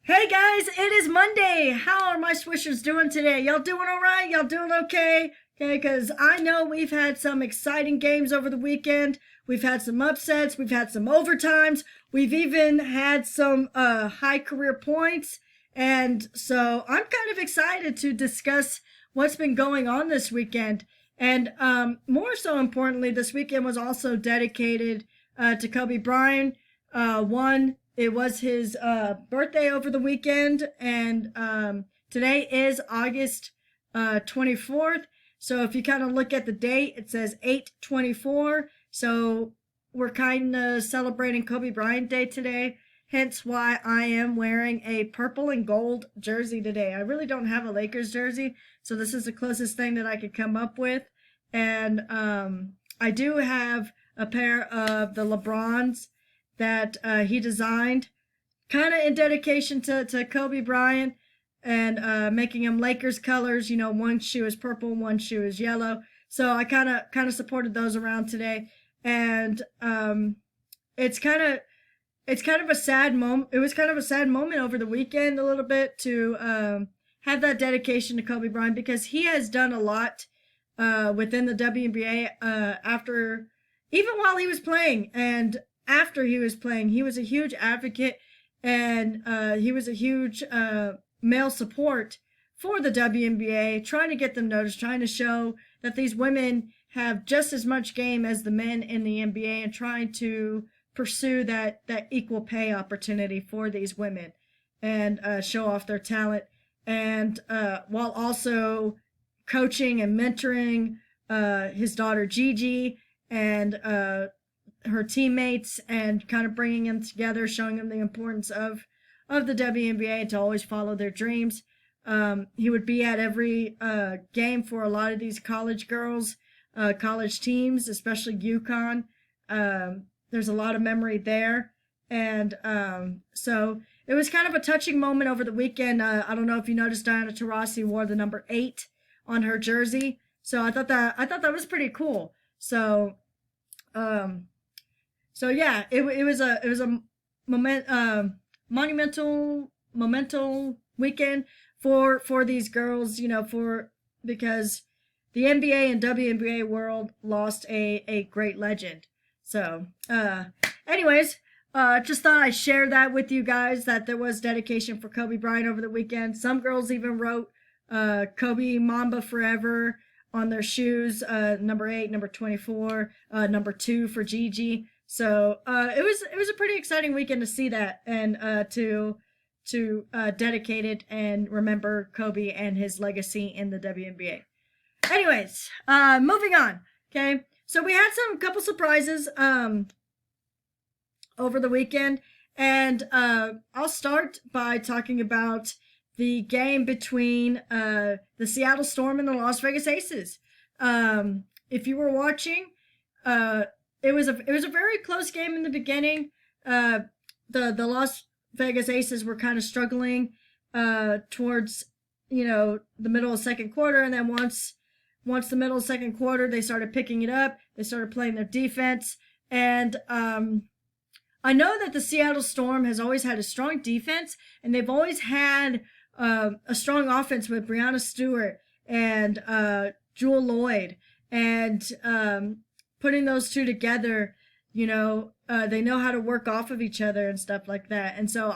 Hey guys, it is Monday. How are my Swishers doing today? Y'all doing all right? Y'all doing okay? Okay, because I know we've had some exciting games over the weekend. We've had some upsets. We've had some overtimes. We've even had some high career points. And so I'm kind of excited to discuss what's been going on this weekend. And more so importantly, this weekend was also dedicated to Kobe Bryant. It was his birthday over the weekend, and today is August 24th. So if you kind of look at the date, it says 8/24. So we're kind of celebrating Kobe Bryant Day today. Hence why I am wearing a purple and gold jersey today. I really don't have a Lakers jersey, so this is the closest thing that I could come up with. And I do have a pair of the LeBrons that he designed, kind of in dedication to Kobe Bryant, and making him Lakers colors. You know, one shoe is purple, one shoe is yellow. So I kind of supported those around today, and it's kind of a sad moment. It was kind of a sad moment over the weekend a little bit to have that dedication to Kobe Bryant, because he has done a lot within the WNBA after, even while he was playing, and after he was playing, he was a huge advocate, and he was a huge male support for the WNBA, trying to get them noticed, trying to show that these women have just as much game as the men in the NBA, and trying to pursue that equal pay opportunity for these women, and show off their talent, and while also coaching and mentoring his daughter Gigi, and her teammates, and kind of bringing them together, showing them the importance of the WNBA, to always follow their dreams. He would be at every game for a lot of these college girls, college teams, especially UConn. There's a lot of memory there. And so it was kind of a touching moment over the weekend. I don't know if you noticed, Diana Taurasi wore the number 8 on her jersey. So I thought that was pretty cool. So yeah, it was a monumental weekend for these girls, because the NBA and WNBA world lost a great legend. So anyways, just thought I'd share that with you guys, that there was dedication for Kobe Bryant over the weekend. Some girls even wrote Kobe Mamba Forever on their shoes, number 8, number 24, number 2 for Gigi. So it was a pretty exciting weekend to see that, and to dedicate it and remember Kobe and his legacy in the WNBA. Anyways, moving on. Okay, so we had couple surprises over the weekend, and I'll start by talking about the game between the Seattle Storm and the Las Vegas Aces. If you were watching, it was a very close game in the beginning. The Las Vegas Aces were kind of struggling towards the middle of second quarter, and then once the middle of second quarter, they started picking it up. They started playing their defense, and I know that the Seattle Storm has always had a strong defense, and they've always had a strong offense with Breanna Stewart and Jewel Lloyd, and putting those two together, they know how to work off of each other and stuff like that. And so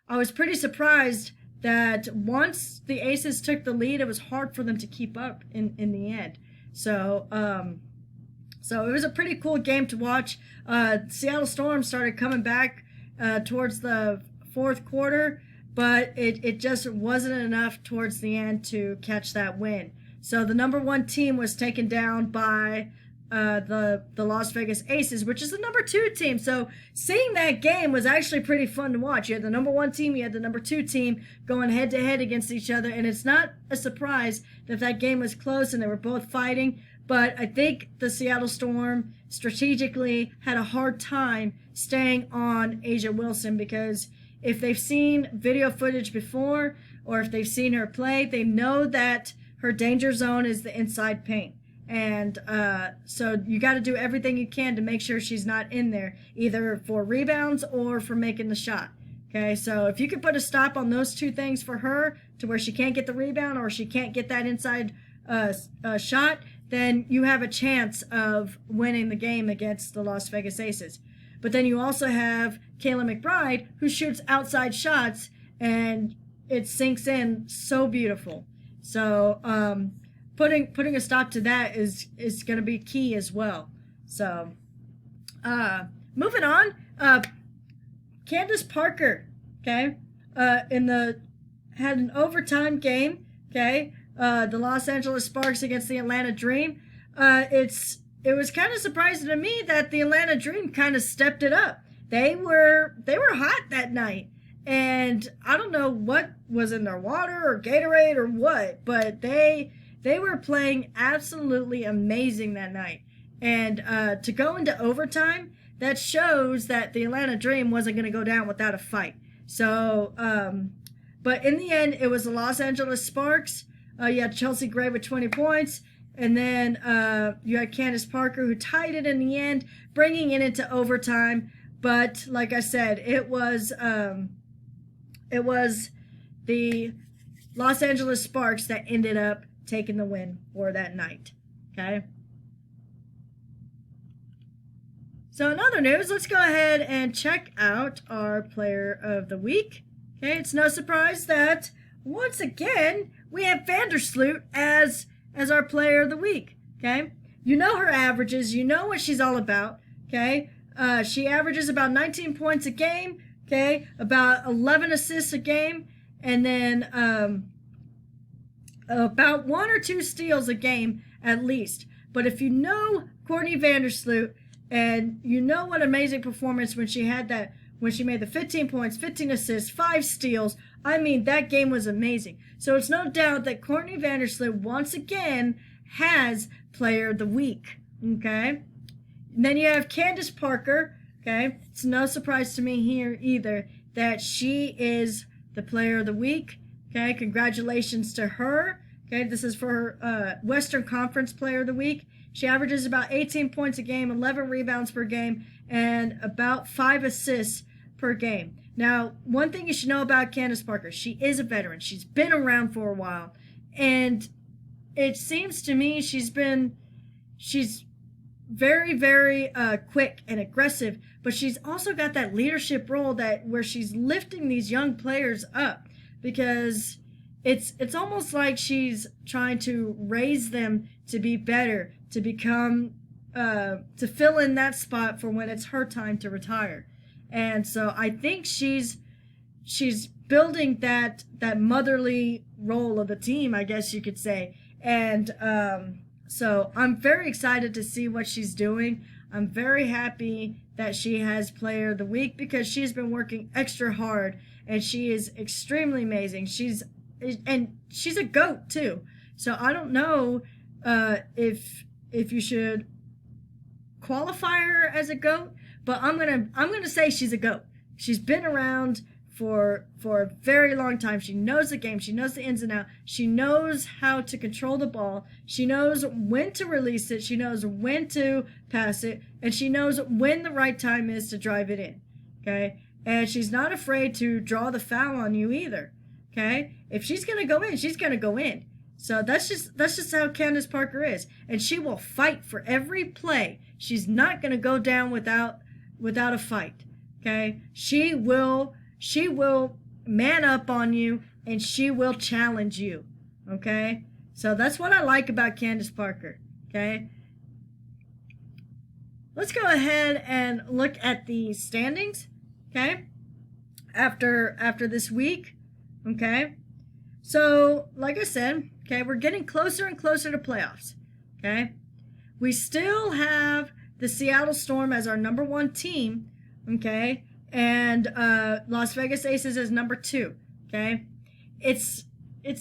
I was pretty surprised that once the Aces took the lead, it was hard for them to keep up in the end. So it was a pretty cool game to watch. Seattle Storm started coming back towards the fourth quarter, but it just wasn't enough towards the end to catch that win. So the number 1 team was taken down by the Las Vegas Aces, which is the number 2 team. So seeing that game was actually pretty fun to watch. You had the number 1 team, you had the number 2 team going head to head against each other, and it's not a surprise that game was close and they were both fighting. But I think the Seattle Storm strategically had a hard time staying on A'ja Wilson, because if they've seen video footage before, or if they've seen her play, they know that her danger zone is the inside paint. And so you got to do everything you can to make sure she's not in there, either for rebounds or for making the shot. Okay, so if you could put a stop on those two things for her to where she can't get the rebound or she can't get that inside shot, then you have a chance of winning the game against the Las Vegas Aces. But then you also have Kayla McBride, who shoots outside shots, and it sinks in so beautiful. So putting a stop to that is going to be key as well. So moving on, Candace Parker, okay, had an overtime game, okay, the Los Angeles Sparks against the Atlanta Dream. It was kind of surprising to me that the Atlanta Dream kind of stepped it up. They were hot that night, and I don't know what was in their water or Gatorade or what, but they were playing absolutely amazing that night. And to go into overtime, that shows that the Atlanta Dream wasn't going to go down without a fight. So, but in the end, it was the Los Angeles Sparks. You had Chelsea Gray with 20 points. And then you had Candace Parker, who tied it in the end, bringing it into overtime. But like I said, it was the Los Angeles Sparks that ended up taking the win for that night. Okay. So in other news, let's go ahead and check out our player of the week. Okay, it's no surprise that once again we have Vandersloot as our player of the week. Okay, you know her averages, you know what she's all about. Okay, she averages about 19 points a game. Okay, about 11 assists a game, and then about 1 or 2 steals a game at least. But if you know Courtney Vandersloot, and you know what amazing performance when she made the 15 points, 15 assists, 5 steals. I mean, that game was amazing. So it's no doubt that Courtney Vandersloot once again has player of the week. Okay. And then you have Candace Parker. Okay. It's no surprise to me here either that she is the player of the week. Okay. Congratulations to her. Okay. This is for her Western Conference player of the week. She averages about 18 points a game, 11 rebounds per game, and about 5 assists per game. Now, one thing you should know about Candace Parker, she is a veteran. She's been around for a while. And it seems to me she's very, very quick and aggressive, but she's also got that leadership role where she's lifting these young players up, because it's almost like she's trying to raise them to be better, to become to fill in that spot for when it's her time to retire. And so I think she's building that motherly role of the team, I guess you could say. And so I'm very excited to see what she's doing. I'm very happy that she has player of the week, because she's been working extra hard, and she is extremely amazing. She's a GOAT too. So I don't know if you should qualify her as a GOAT, but I'm gonna say she's a GOAT. She's been around for a very long time. She knows the game. She knows the ins and outs. She knows how to control the ball. She knows when to release it. She knows when to pass it, and she knows when the right time is to drive it in. Okay, and she's not afraid to draw the foul on you either. Okay, if she's gonna go in, she's gonna go in. So that's just how Candace Parker is, and she will fight for every play. She's not going to go down without a fight. Okay? She will man up on you, and she will challenge you. Okay? So that's what I like about Candace Parker. Okay? Let's go ahead and look at the standings. Okay? After this week. Okay? So, like I said, okay, we're getting closer and closer to playoffs. Okay? We still have the Seattle Storm as our number 1 team, okay? And Las Vegas Aces as number 2, okay? It's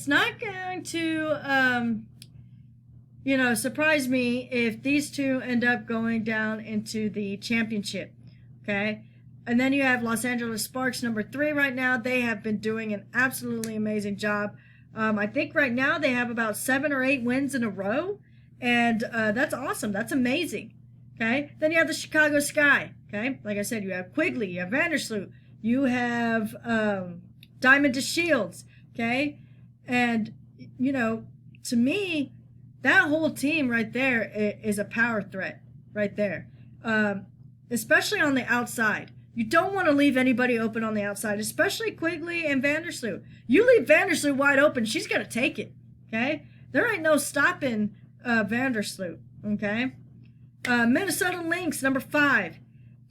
not going to surprise me if these two end up going down into the championship, okay? And then you have Los Angeles Sparks, number 3 right now. They have been doing an absolutely amazing job. I think right now they have about 7 or 8 wins in a row. And that's awesome. That's amazing. Okay. Then you have the Chicago Sky. Okay. Like I said, you have Quigley, you have Vandersloot, You have Diamond to Shields, okay? And, you know, to me, that whole team right there is a power threat right there, especially on the outside. You don't want to leave anybody open on the outside, especially Quigley and Vandersloot. You leave Vandersloot wide open, she's going to take it, okay? There ain't no stopping Vandersloot, okay? Minnesota Lynx, number 5.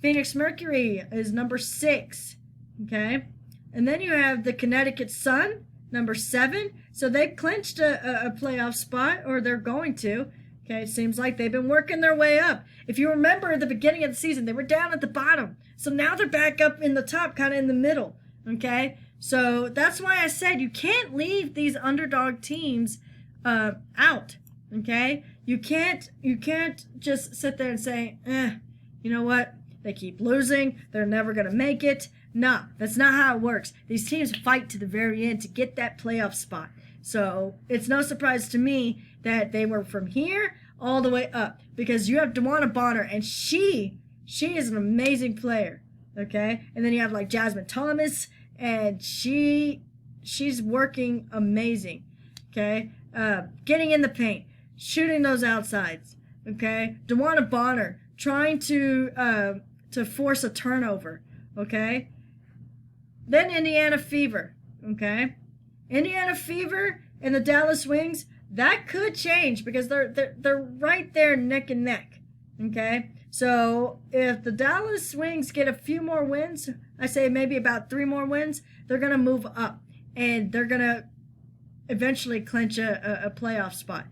Phoenix Mercury is number 6, okay? And then you have the Connecticut Sun, number 7. So they clinched a playoff spot, or they're going to. Okay, it seems like they've been working their way up. If you remember at the beginning of the season, they were down at the bottom. So now they're back up in the top, kind of in the middle, okay? So that's why I said you can't leave these underdog teams out, okay? You can't just sit there and say, you know what? They keep losing. They're never going to make it. No, that's not how it works. These teams fight to the very end to get that playoff spot. So it's no surprise to me that they were from here all the way up, because you have DeWanna Bonner, and she is an amazing player, okay? And then you have like Jasmine Thomas, and she's working amazing, okay? Getting in the paint, shooting those outsides, okay? DeWanna Bonner trying to force a turnover, okay? Then Indiana Fever, okay? Indiana Fever and the Dallas Wings, that could change because they're right there neck and neck, okay? So if the Dallas Wings get a few more wins, I say maybe about 3 more wins, they're going to move up, and they're going to eventually clinch a playoff spot.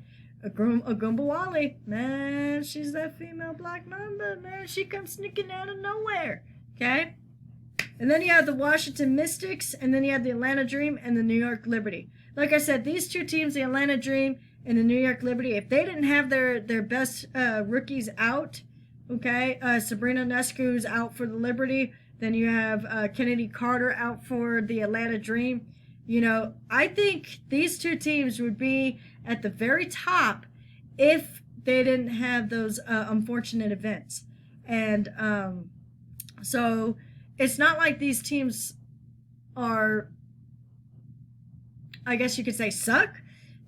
Agumbawali, man, she's that female Black Mamba, man. She comes sneaking out of nowhere, okay? And then you have the Washington Mystics, and then you have the Atlanta Dream and the New York Liberty. Like I said, these 2 teams, the Atlanta Dream and the New York Liberty, if they didn't have their best rookies out, okay, Sabrina Nescu's out for the Liberty, then you have Kennedy Carter out for the Atlanta Dream. You know, I think these 2 teams would be at the very top if they didn't have those unfortunate events. And so it's not like these teams are, I guess you could say, suck.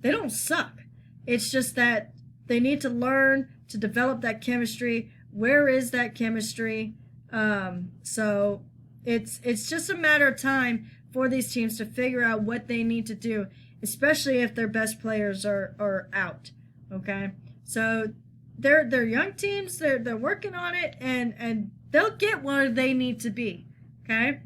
They don't suck. It's just that they need to learn to develop that chemistry. Where is that chemistry? So it's just a matter of time for these teams to figure out what they need to do, especially if their best players are out. Okay, so they're young teams. They're working on it, and they'll get where they need to be. Okay.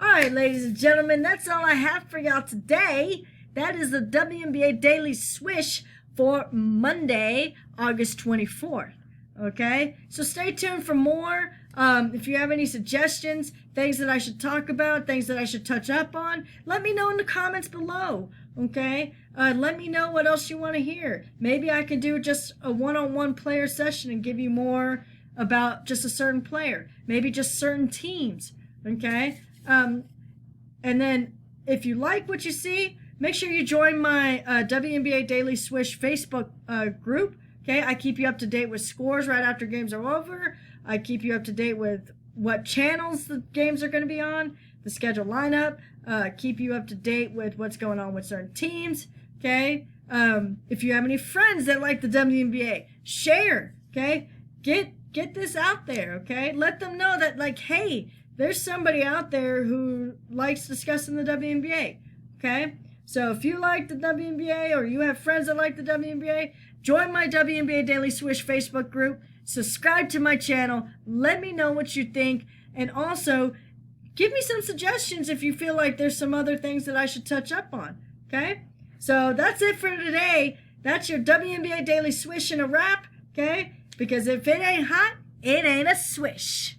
All right, ladies and gentlemen, that's all I have for y'all today. That is the WNBA Daily Swish for Monday, August 24th. Okay, so stay tuned for more. If you have any suggestions, things that I should talk about, things that I should touch up on, let me know in the comments below. Okay, let me know what else you want to hear. Maybe I can do just a one-on-one player session and give you more about just a certain player, maybe just certain teams. Okay, and then if you like what you see, make sure you join my WNBA Daily Swish Facebook group. Okay, I keep you up to date with scores right after games are over. I keep you up to date with what channels the games are going to be on, the schedule lineup, keep you up to date with what's going on with certain teams, okay? If you have any friends that like the WNBA, share, okay? Get this out there, okay? Let them know that, like, hey, there's somebody out there who likes discussing the WNBA, okay? So if you like the WNBA or you have friends that like the WNBA, join my WNBA Daily Swish Facebook group. Subscribe to my channel. Let me know what you think. And also, give me some suggestions if you feel like there's some other things that I should touch up on. Okay? So that's it for today. That's your WNBA Daily Swish in a wrap. Okay? Because if it ain't hot, it ain't a swish.